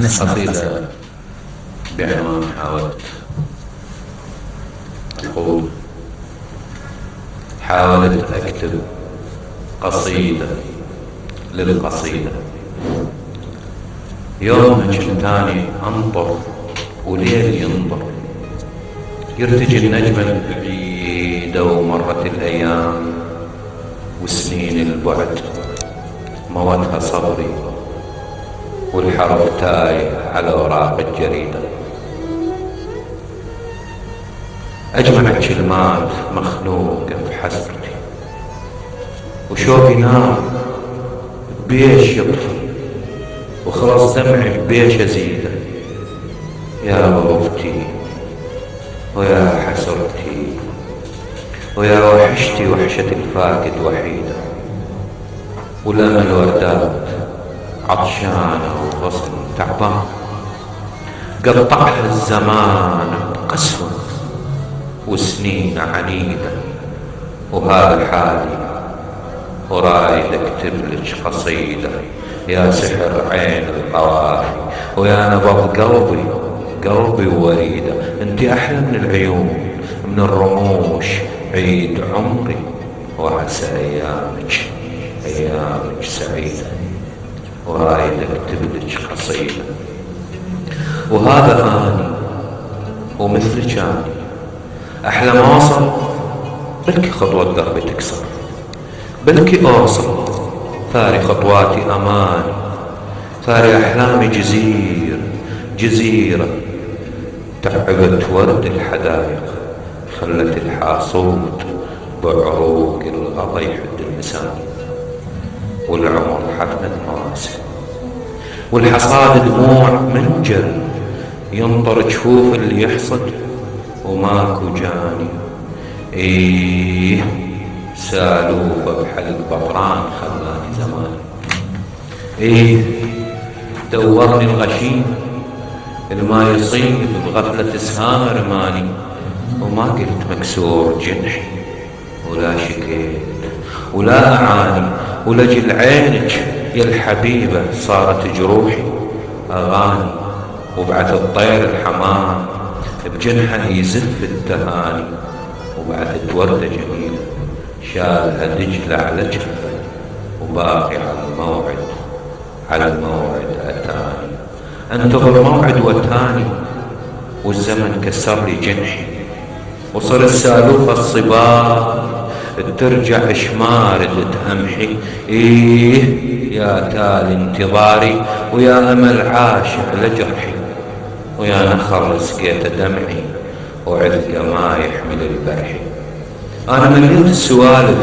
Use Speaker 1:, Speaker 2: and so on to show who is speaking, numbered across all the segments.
Speaker 1: قصيدة بعنوان حاولت. تقول: حاولت أكتب قصيدة للقصيدة، يوم كنتاني أنطر وليل ينظر، يرتجي النجمة البعيدة ومرت الأيام وسنين البعد موتها صبري والحرف تايه على أوراق الجريدة. أجمع كلمات مخنوقة بحسرتي وشوقي نار بيش يطفي وخلاص دمعي بيش أزيده. يا غربتي ويا حسرتي ويا وحشتي وحشة الفاقد وحيدة، والأمل وردات عطشانة وغصن تعبان قطعها الزمان بقسوة وسنين عنيدة. وهذا حالي ورايد اكتب لك قصيدة يا سحر عين القوافي ويا نبض قلبي ووريدة. انت احلى من العيون من الرموش عيد عمري وعسى ايامك سعيدة. ورايد اكتب لك قصيدة وهذا اني ومثلك اني احلى ما اوصل بلكي خطوة دربي تكسر، بلكي اوصل ثاري خطواتي اماني، ثاري احلامي جزيرة تعبت ورد الحدايق، خلت الحاصود بعروق الغضا يحد اللسان، والعمر حفنة مواسم والحصاد دموع منجل ينطر جفوف اللي يحصد وماكو جاني. سالوفة بحلق بطران خلاني زماني. دورني الغشيم الما يصيب بغفلة اسهام رماني، وما قلت مكسور جنحي ولا شكيت ولا أعاني، ولجل عينك يا الحبيبة صارت جروحي أغاني، وبعث الطير الحمام بجنحه يزف التهاني، وبعثت وردة جميلة شالها دجلة على جفة، وباقي على الموعد أتاني. انتظر موعد وتاني والزمن كسر لي جنحي، وصر السالوفة الصبار ترجع شمارد تهمحي. يا تالي انتظاري ويا أمل عاشق لجرحي، ويا نخر سقيت دمعي وعذق ما يحمل البرحي. أنا مليت السوالف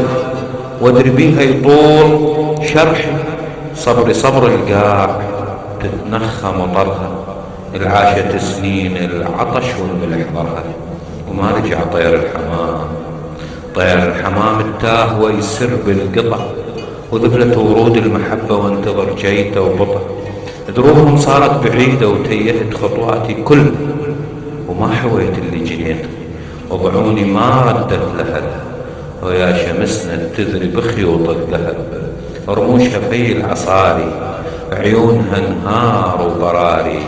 Speaker 1: وادري بيها يطول شرحي، صبري صبر القاع تتنخى مطرها، العاشة سنين العطش والملح ضرها، وما رجع طير الحمام التاه ويسر بالقطع، وذبلت ورود المحبة وانتظر جيته وبطه. دروبهم صارت بعيدة وتيهت خطواتي كل، وما حويت اللي جنيته وضعوني ما ردت لهب، ويا شمسنا تذري بخيوط الذهب، رموشها في العصاري عيونها نهار وبراري،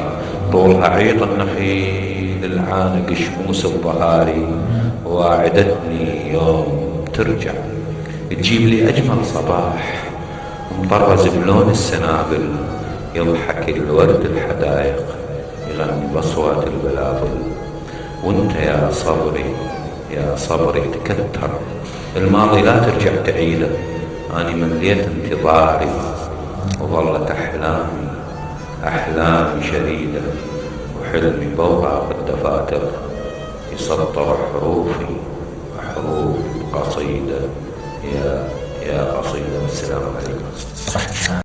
Speaker 1: طولها عيط النخيل العانق شموس الظهاري. واعدتني يوم ترجع تجيب لي أجمل صباح مطرز بلون السنابل، يضحك الورد الحدايق يغني بأصوات البلابل. وانت يا صبري تكتر الماضي لا ترجع تعيده، أني مليت انتظاري وظلت أحلامي شديدة، وحلمي بوراق الدفاتر يسطر حروف قصيدة يا قصيدة. والسلام عليكم.